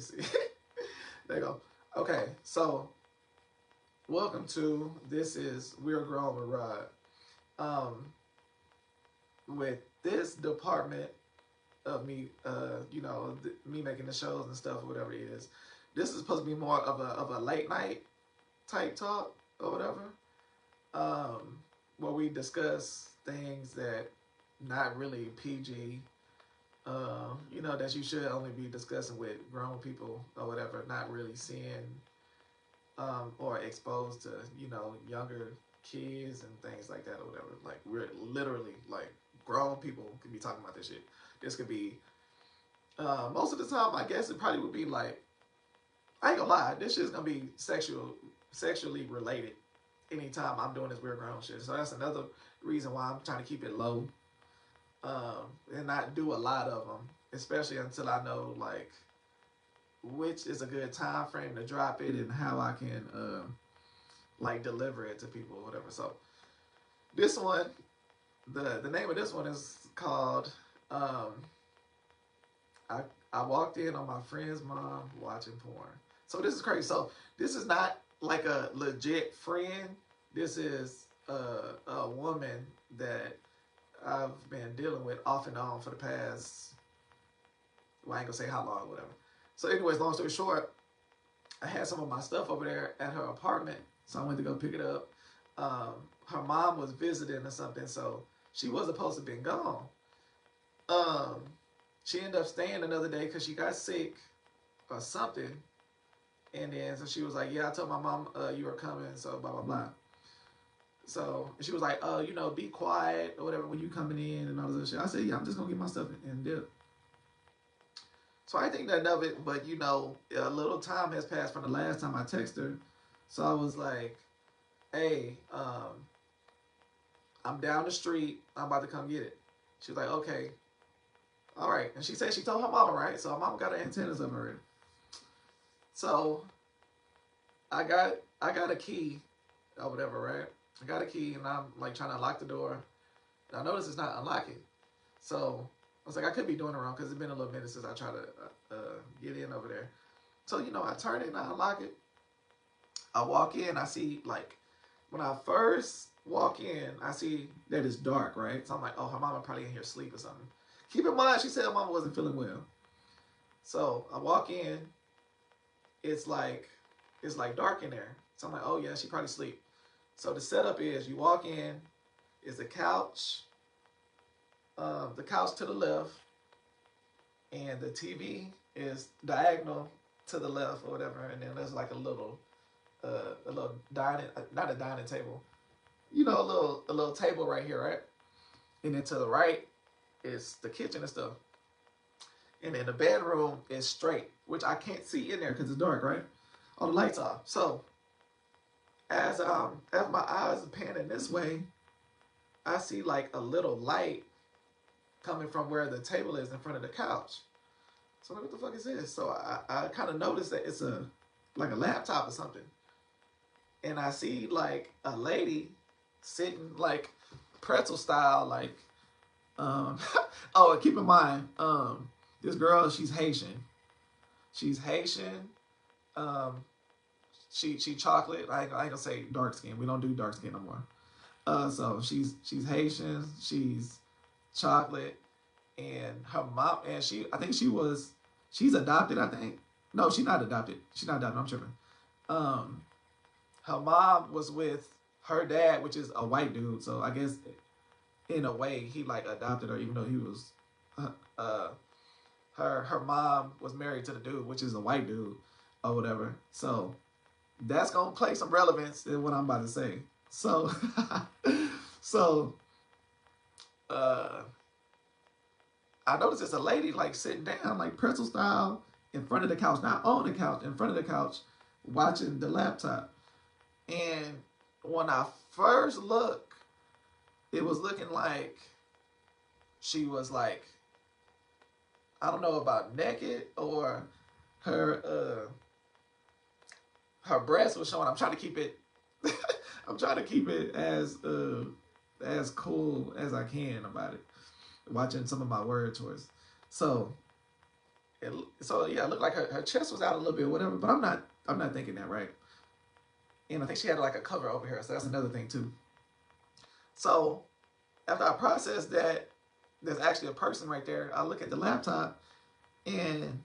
me see. There you go. Okay, so welcome to This Is We're Grown with Rod. With this department of me, me making the shows and stuff, whatever it is, this is supposed to be more of a late night type talk or whatever, where we discuss things that not really PG, that you should only be discussing with grown people or whatever, not really seeing or exposed to, younger kids and things like that or whatever. Like, we're literally, like, grown people could be talking about this shit. This could be, most of the time, I guess it probably would be like, I ain't gonna lie, this shit's gonna be sexually related anytime I'm doing this weird grown shit. So that's another reason why I'm trying to keep it low, and not do a lot of them, especially until I know, like, which is a good time frame to drop it and how I can, like, deliver it to people or whatever. So this one, the name of this one is called, I walked in on my friend's mom watching porn. So this is crazy. So this is not like a legit friend. This is a woman that I've been dealing with off and on for the past, well, I ain't gonna say how long, whatever. So anyways, long story short, I had some of my stuff over there at her apartment, so I went to go pick it up. Her mom was visiting or something, so she was supposed to have been gone. She ended up staying another day because she got sick or something. And then so she was like, yeah, I told my mom you were coming, so blah, blah, blah. So she was like, be quiet or whatever when you coming in and all this other shit. I said, yeah, I'm just going to get my stuff and dip. So I think that of it, but a little time has passed from the last time I texted her. So I was like, hey, I'm down the street. I'm about to come get it. She was like, okay. All right. And she said she told her mama, right? So her mama got her antennas up already. So I got a key or whatever, right? I got a key and I'm like trying to unlock the door. And I notice it's not unlocking. So I was like, I could be doing it wrong because it's been a little minute since I tried to get in over there. So, I turn it and I unlock it. I walk in, I see, like, when I first walk in, I see that it's dark, right? So I'm like, oh, her mama probably in here asleep or something. Keep in mind, she said her mama wasn't feeling well. So I walk in, it's like dark in there. So I'm like, oh yeah, she probably asleep. So the setup is you walk in, is a couch, the couch to the left, and the TV is diagonal to the left or whatever, and then there's like a little dining, not a dining table, a little table right here, right? And then to the right is the kitchen and stuff. And then the bedroom is straight, which I can't see in there because it's dark, right? All the lights off. So as my eyes are panning this way, I see like a little light coming from where the table is in front of the couch. So what the fuck is this? So I kind of noticed that it's like a laptop or something. And I see like a lady sitting like pretzel style, like, oh, and keep in mind, this girl, she's Haitian. She's Haitian. She chocolate. I ain't gonna say dark skin. We don't do dark skin no more. So she's Haitian. She's chocolate, and her mom, and I think she's adopted. I think no, she's not adopted. She's not adopted. I'm tripping. Her mom was with her dad, which is a white dude. So I guess in a way he like adopted her, even though he was her mom was married to the dude, which is a white dude or whatever. So that's gonna play some relevance in what I'm about to say. So I noticed it's a lady like sitting down like pretzel style in front of the couch, not on the couch, in front of the couch, watching the laptop. And when I first looked, it was looking like she was like, I don't know about naked or her breast was showing. I'm trying to keep it I'm trying to keep it as cool as I can about it. Watching some of my word choice. So So yeah, it looked like her chest was out a little bit, whatever. But I'm not thinking that, right? And I think she had like a cover over her, so that's another thing too. So after I processed that, there's actually a person right there. I look at the laptop, and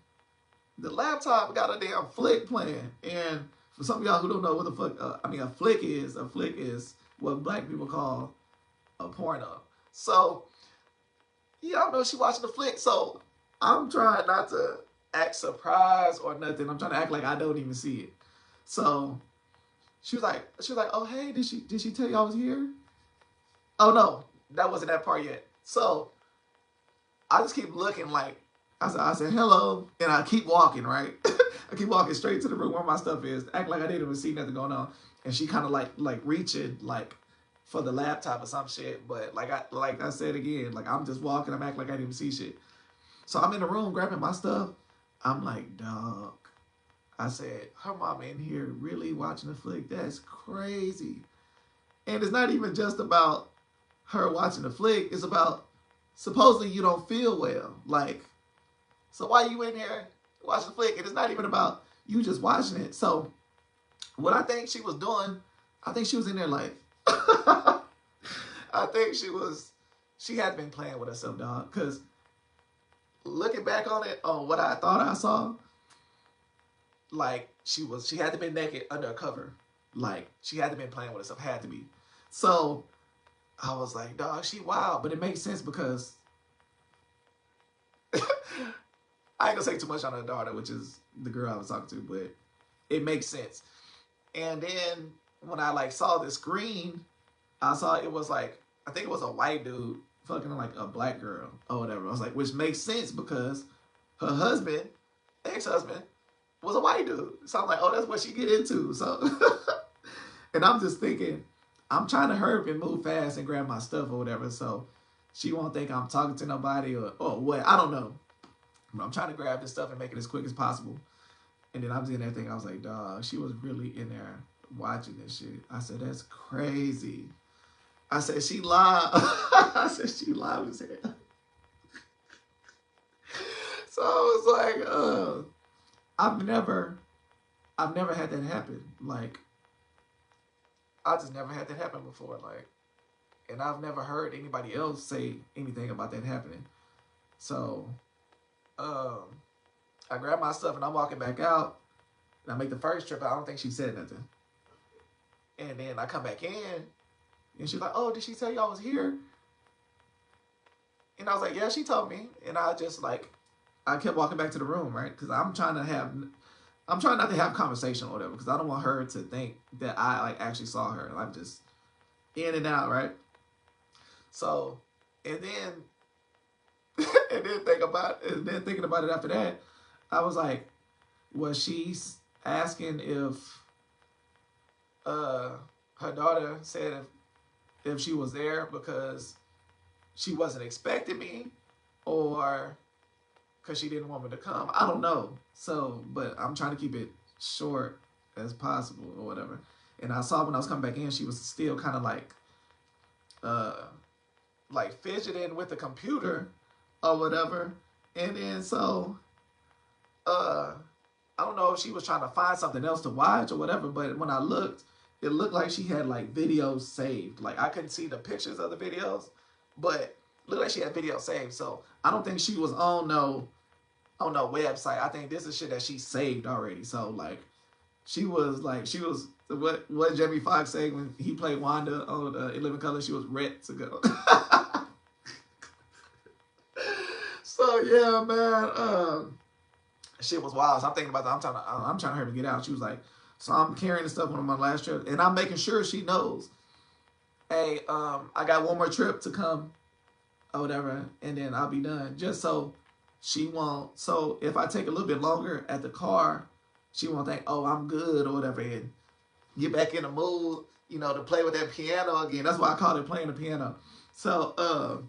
the laptop got a damn flick playing. And for some of y'all who don't know what the fuck, a flick is what black people call a porno. So y'all know she watching the flick. So I'm trying not to act surprised or nothing. I'm trying to act like I don't even see it. So she was like, oh hey, did she tell you I was here? Oh no, that wasn't that part yet. So I just keep looking like I said hello, and I keep walking, right? I keep walking straight to the room where my stuff is, act like I didn't even see nothing going on. And she kind of like reaching like for the laptop or some shit. But like I said again, like I'm just walking, I'm acting like I didn't even see shit. So I'm in the room grabbing my stuff. I'm like, dog. I said, her mama in here really watching the flick? That's crazy. And it's not even just about her watching the flick. It's about supposedly you don't feel well. Like, so why you in here watching the flick? And it's not even about you just watching it. So what I think she was doing, I think she was in there like, I think she had been playing with herself, dog. Because looking back on it, on what I thought I saw, like she had to be naked under a cover. Like she had to be playing with herself, had to be. So I was like, dog, she wild. But it makes sense because I ain't gonna say too much on her daughter, which is the girl I was talking to, but it makes sense. And then when I like saw the screen, I saw it was like, I think it was a white dude fucking like a black girl or whatever. I was like, which makes sense because her husband, ex-husband, was a white dude. So I'm like, oh, that's what she get into. So, and I'm just thinking, I'm trying to hurry and move fast and grab my stuff or whatever. So she won't think I'm talking to nobody or what. I don't know. But I'm trying to grab this stuff and make it as quick as possible. And then I'm doing that thing. I was like, dog, she was really in there watching this shit. I said, that's crazy. I said, she lied. I said, she lied as hell. So I was like, I've never had that happen. Like, I just never had that happen before. Like, and I've never heard anybody else say anything about that happening. So, I grab my stuff and I'm walking back out. And I make the first trip. I don't think she said nothing. And then I come back in. And she's like, oh, did she tell you I was here? And I was like, yeah, she told me. And I just like, I kept walking back to the room, right? Because I'm trying not to have conversation or whatever. Because I don't want her to think that I like actually saw her. I'm just in and out, right? So, and then, thinking about it after that, I was like, was she asking if her daughter said if she was there because she wasn't expecting me or because she didn't want me to come? I don't know. So, but I'm trying to keep it short as possible or whatever. And I saw when I was coming back in, she was still kind of like fidgeting with the computer or whatever. And then so, I don't know if she was trying to find something else to watch or whatever, but when I looked, it looked like she had like videos saved. Like I couldn't see the pictures of the videos, but it looked like she had videos saved. So I don't think she was on no website. I think this is shit that she saved already. So like she was what Jamie Foxx said when he played Wanda on In Living Color, she was ready to go. So yeah, man, shit was wild. So I'm thinking about that. I'm trying to hurry to get out. She was like, so I'm carrying the stuff on my last trip, and I'm making sure she knows, hey, I got one more trip to come or whatever, and then I'll be done. Just so she won't. So if I take a little bit longer at the car, she won't think, oh, I'm good or whatever, and get back in the mood, you know, to play with that piano again. That's why I call it playing the piano. So,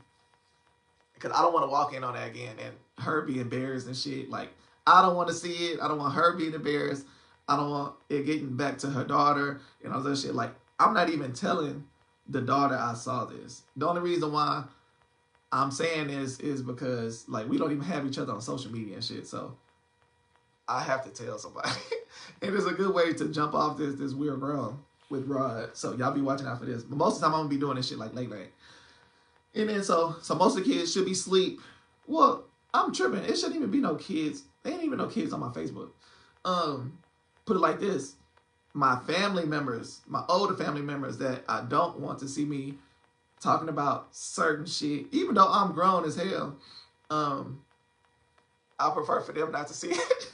because I don't want to walk in on that again and her be embarrassed and shit. Like, I don't want to see it. I don't want her being embarrassed. I don't want it getting back to her daughter and all that shit. Like, I'm not even telling the daughter I saw this. The only reason why I'm saying is because like we don't even have each other on social media and shit. So I have to tell somebody. And it's a good way to jump off this weird realm with Rod. So y'all be watching out for this. But most of the time I'm gonna be doing this shit like late night. And then so most of the kids should be asleep. Well, I'm tripping. It shouldn't even be no kids. There ain't even no kids on my Facebook. Put it like this. My family members, my older family members that I don't want to see me talking about certain shit, even though I'm grown as hell, I prefer for them not to see it.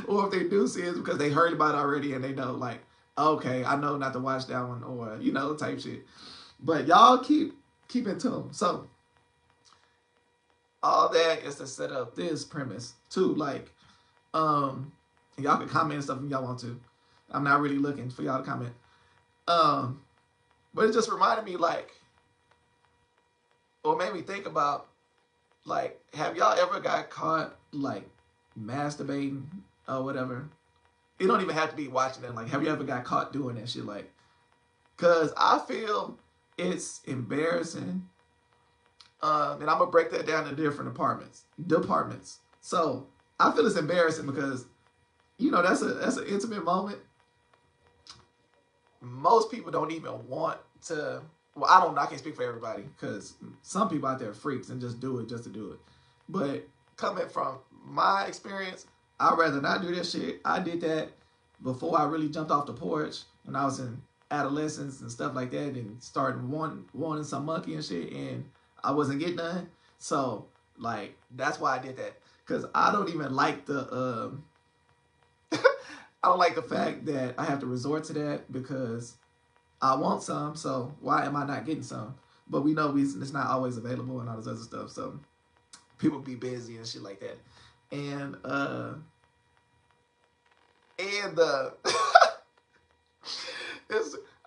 Or if they do see it, it's because they heard about it already and they know, like, okay, I know not to watch that one, or, you know, type shit. But y'all keep in tune. So, all that is to set up this premise, too. Like, y'all can comment stuff if y'all want to. I'm not really looking for y'all to comment. But it just reminded me, like, or made me think about, like, have y'all ever got caught, like, masturbating or whatever? You don't even have to be watching it. Like, have you ever got caught doing that shit? Like, because I feel it's embarrassing. And I'm going to break that down into different departments. So, I feel it's embarrassing because, you know, that's an intimate moment. Most people don't even want to. Well, I don't know. I can't speak for everybody because some people out there are freaks and just do it just to do it. But coming from my experience, I'd rather not do this shit. I did that before I really jumped off the porch when I was in adolescence and stuff like that, and started wanting some monkey and shit, and I wasn't getting none. So, like, that's why I did that. Because I don't even like the I don't like the fact that I have to resort to that because I want some, so why am I not getting some? But we know it's not always available and all this other stuff, so people be busy and shit like that. And I'm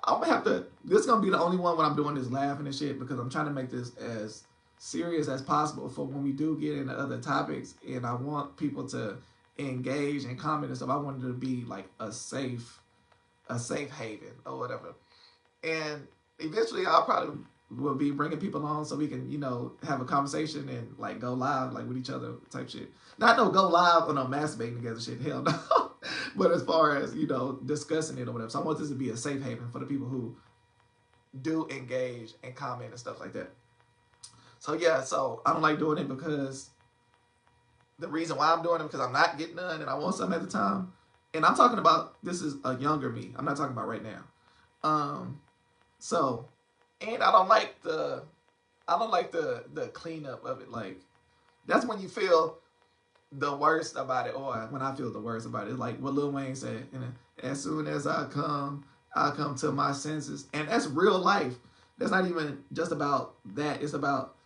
gonna have to. This is gonna be the only one when I'm doing this laughing and shit because I'm trying to make this as serious as possible for when we do get into other topics, and I want people to engage and comment and stuff. I want it to be like a safe haven or whatever. And eventually I'll probably will be bringing people on so we can, you know, have a conversation and like go live like with each other type shit. Not no go live or no masturbating together shit, hell no. But as far as, you know, discussing it or whatever. So I want this to be a safe haven for the people who do engage and comment and stuff like that. So yeah, so I don't like doing it because the reason why I'm doing it because I'm not getting none and I want something at the time. And I'm talking about, this is a younger me. I'm not talking about right now. So, and I don't like the cleanup of it. Like, that's when you feel the worst about it, or when I feel the worst about it. Like what Lil Wayne said, you know, as soon as I come to my senses. And that's real life. That's not even just about that. It's about,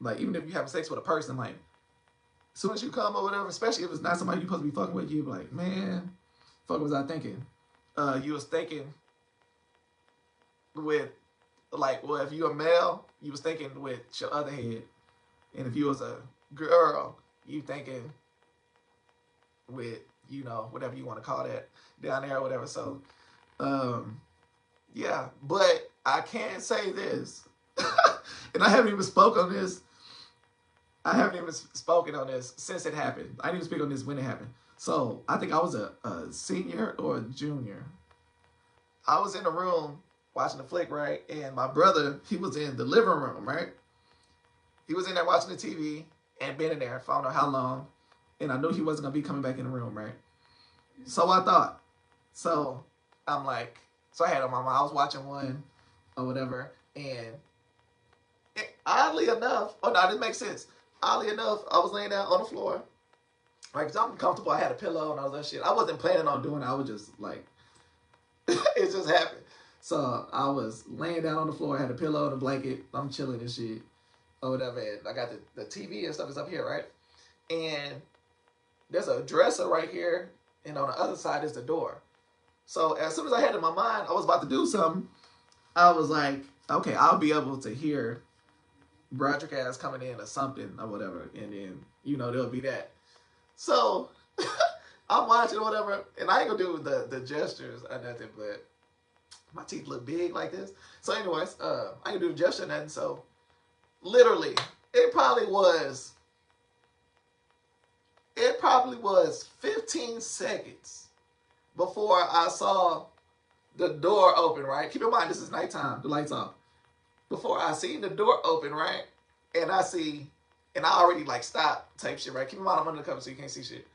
like, even if you have sex with a person, like, as soon as you come or whatever, especially if it's not somebody you're supposed to be fucking with, you be like, man, fuck was I thinking? You was thinking with, like, well, if you a male, you was thinking with your other head. And if you was a girl, you thinking with, you know, whatever you want to call that down there or whatever. So, yeah. But I can say this, and I haven't even spoken on this. I haven't even spoken on this since it happened. I didn't even speak on this when it happened. So, I think I was a senior or a junior. I was in the room watching the flick, right? And my brother, he was in the living room, right? He was in there watching the TV and been in there for I don't know how long. And I knew he wasn't going to be coming back in the room, right? So I thought. So I'm like, so I had on my mind. I was watching one or whatever. And oddly enough, oh no, this makes sense. Oddly enough, I was laying down on the floor. Right, because I'm comfortable. I had a pillow and all that shit. I wasn't planning on doing it. I was just like, it just happened. So I was laying down on the floor. I had a pillow and a blanket. I'm chilling and shit or whatever. And I got the TV and stuff is up here, right? And there's a dresser right here. And on the other side is the door. So as soon as I had in my mind, I was about to do something. I was like, okay, I'll be able to hear Broderick ass coming in or something or whatever. And then, you know, there'll be that. So I'm watching or whatever. And I ain't going to do the gestures or nothing, but my teeth look big like this. So anyways, I ain't gonna do the gesture or nothing. So literally, It probably was. It probably was 15 seconds before I saw the door open, right? Keep in mind, this is nighttime. The lights off. Before I seen the door open, right? And I see, and I already like stop type shit, right? Keep in mind, I'm under the cover so you can't see shit.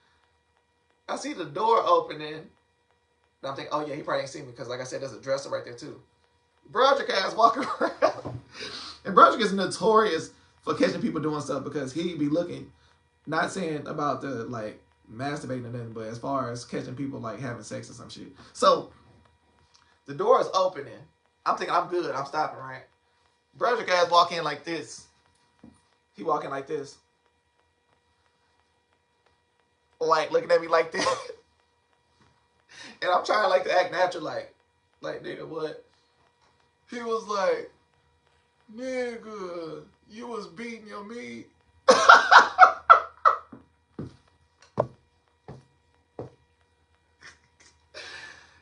I see the door opening, and I'm thinking, oh yeah, he probably ain't seen me because, like I said, there's a dresser right there too. Broderick ass walking around. And Broderick is notorious for catching people doing stuff because he be looking, not saying about the like masturbating or nothing, but as far as catching people like having sex or some shit. So the door is opening. I'm thinking I'm good. I'm stopping, right? Broderick ass walk in like this. He walking like this. Like looking at me like that. And I'm trying like to act natural, like nigga, what? He was like, nigga, you was beating your meat.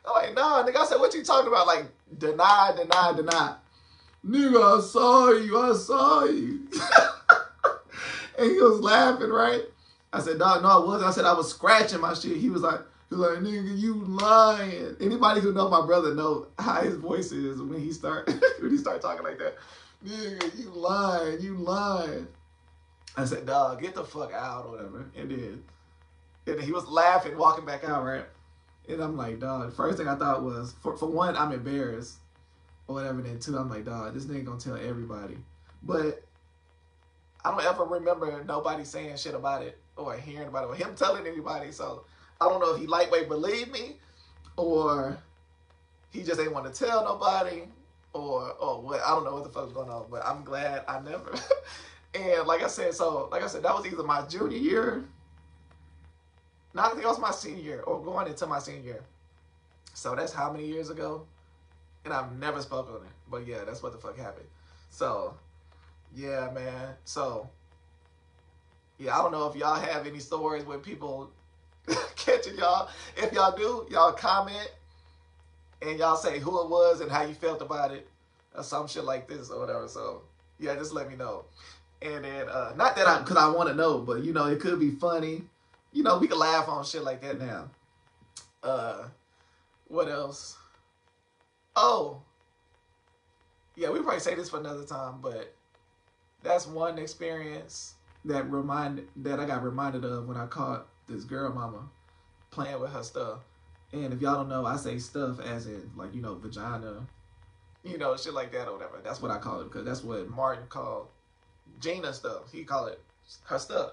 I'm like, nah, nigga. I said, what you talking about? Like, deny. Nigga, I saw you. And he was laughing, right? I said, dog, no, I wasn't. I said, I was scratching my shit. He was like, nigga, you lying. Anybody who know my brother know how his voice is when he start talking like that. Nigga, you lying. I said, dog, get the fuck out or whatever. And then he was laughing, walking back out, right? And I'm like, dog, the first thing I thought was, for one, I'm embarrassed or whatever. Then two, I'm like, dog, this nigga gonna tell everybody. But I don't ever remember nobody saying shit about it or hearing about it or him telling anybody. So I don't know if he lightweight believed me or he just ain't want to tell nobody or what. I don't know what the fuck's going on, but I'm glad I never. And like I said, that was either my junior year. No, I think it was my senior year or going into my senior year. So that's how many years ago? And I've never spoken on it. But yeah, that's what the fuck happened. So, yeah, man. So, yeah, I don't know if y'all have any stories with people catching y'all. If y'all do, y'all comment and y'all say who it was and how you felt about it or some shit like this or whatever. So, yeah, just let me know. And then, not that because I want to know, but, you know, it could be funny. You know, we can laugh on shit like that now. What else? Oh. Yeah, we probably say this for another time, but that's one experience that I got reminded of when I caught this girl mama playing with her stuff. And if y'all don't know, I say stuff as in, like, you know, vagina, you know, shit like that or whatever. That's what I call it because that's what Martin called Gina stuff. He called it her stuff.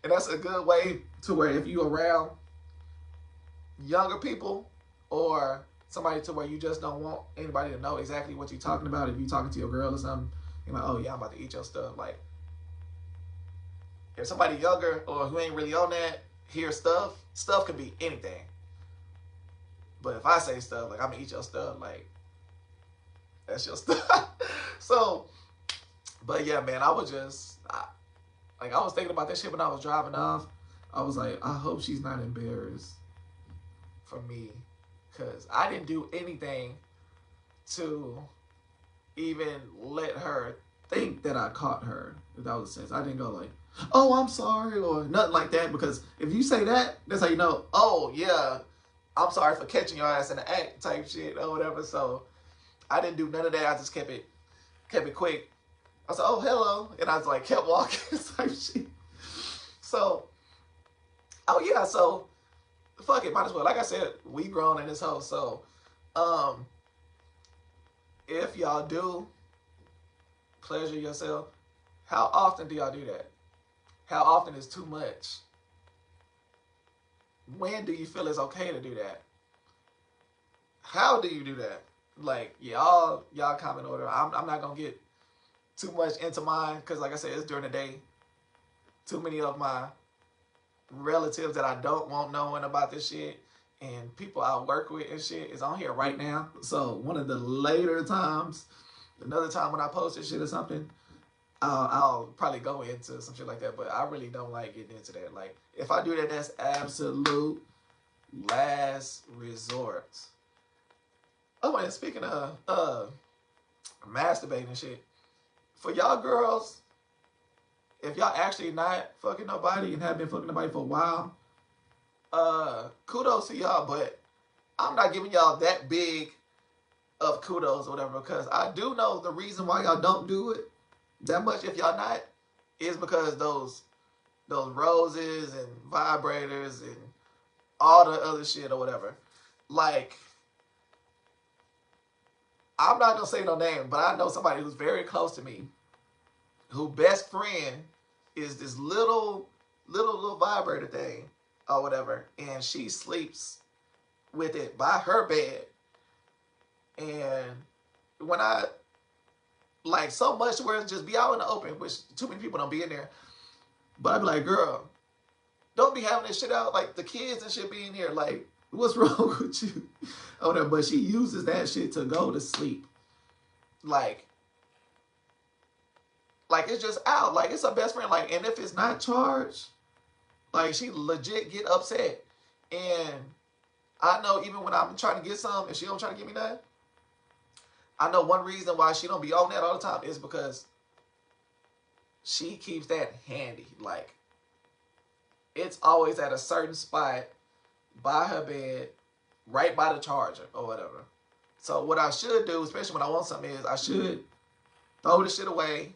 And that's a good way to where if you around younger people or somebody to where you just don't want anybody to know exactly what you're talking about. If you're talking to your girl or something, you're like, oh yeah, I'm about to eat your stuff. Like, if somebody younger or who ain't really on that hear stuff can be anything. But if I say stuff, like, I'm gonna eat your stuff, like, that's your stuff. So, but yeah, man, I was thinking about that shit when I was driving off. I was like, I hope she's not embarrassed for me. Because I didn't do anything to even let her think that I caught her. If that was the sense. I didn't go like, oh, I'm sorry, or nothing like that. Because if you say that, that's how you know, oh, yeah, I'm sorry for catching your ass in the act type shit or whatever. So I didn't do none of that. I just kept it quick. I said, oh, hello. And I was like, kept walking type shit. So, oh, yeah, so fuck it, might as well. Like I said, we grown in this house. So, if y'all do pleasure yourself, how often do y'all do that? How often is too much? When do you feel it's okay to do that? How do you do that? Like, y'all comment order. I'm not going to get too much into mine because, like I said, it's during the day. Too many of my relatives that I don't want knowing about this shit and people I work with and shit is on here right now. So one of the later times, another time when I post this shit or something, I'll probably go into some shit like that. But I really don't like getting into that. Like, if I do that, that's absolute last resort. Oh, and speaking of masturbating and shit, for y'all girls if y'all actually not fucking nobody and have been fucking nobody for a while, kudos to y'all, but I'm not giving y'all that big of kudos or whatever, because I do know the reason why y'all don't do it that much if y'all not is because those roses and vibrators and all the other shit or whatever. Like, I'm not gonna say no name, but I know somebody who's very close to me, who best friend is this little vibrator thing or whatever, and she sleeps with it by her bed. And when I, like, so much where it's just be out in the open, which too many people don't be in there, but I'd be like, girl, don't be having this shit out, like the kids and shit be in here, like, what's wrong with you? Oh, no, but she uses that shit to go to sleep. Like it's just out. Like, it's her best friend. Like, and if it's not charged, like, she legit get upset. And I know even when I'm trying to get some and she don't try to give me that, I know one reason why she don't be on that all the time is because she keeps that handy. Like, it's always at a certain spot by her bed, right by the charger or whatever. So what I should do, especially when I want something, is I should throw the shit away,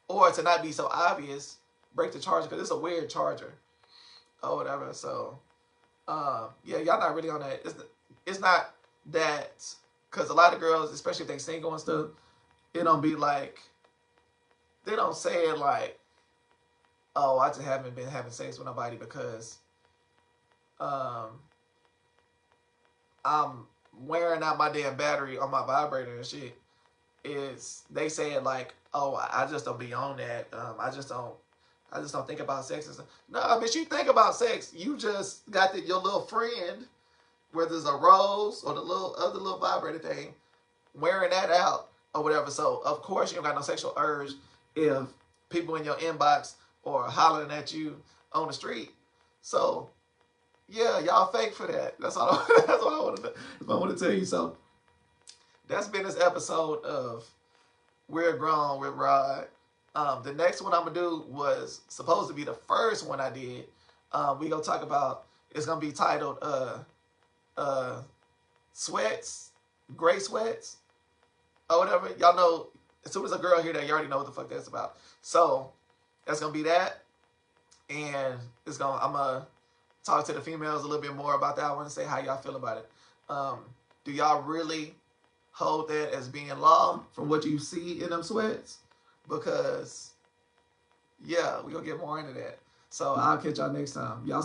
or to not be so obvious, break the charger, because it's a weird charger or whatever. So yeah, y'all not really on that. It's not that, because a lot of girls, especially if they single and stuff, it don't be like, they don't say it like, oh, I just haven't been having sex with nobody because I'm wearing out my damn battery on my vibrator and shit. Is they say it like, oh, I just don't be on that. I just don't think about sex and stuff. No, bitch, you think about sex. You just got your little friend, whether it's a rose or the other little vibrator thing, wearing that out or whatever. So of course you don't got no sexual urge if people in your inbox or hollering at you on the street. So yeah, y'all fake for that. That's all. That's what I want to tell you. So that's been this episode of We're Grown with Rod. The next one I'm gonna do was supposed to be the first one I did. We gonna talk about. It's gonna be titled sweats, gray sweats, or whatever. Y'all know, as soon as a girl hear that, you already know what the fuck that's about. So that's gonna be that, and I'm gonna talk to the females a little bit more about that one and say how y'all feel about it. Do y'all really hold that as being law from what you see in them sweats? Because yeah, we're gonna get more into that. So I'll catch y'all next time. Y'all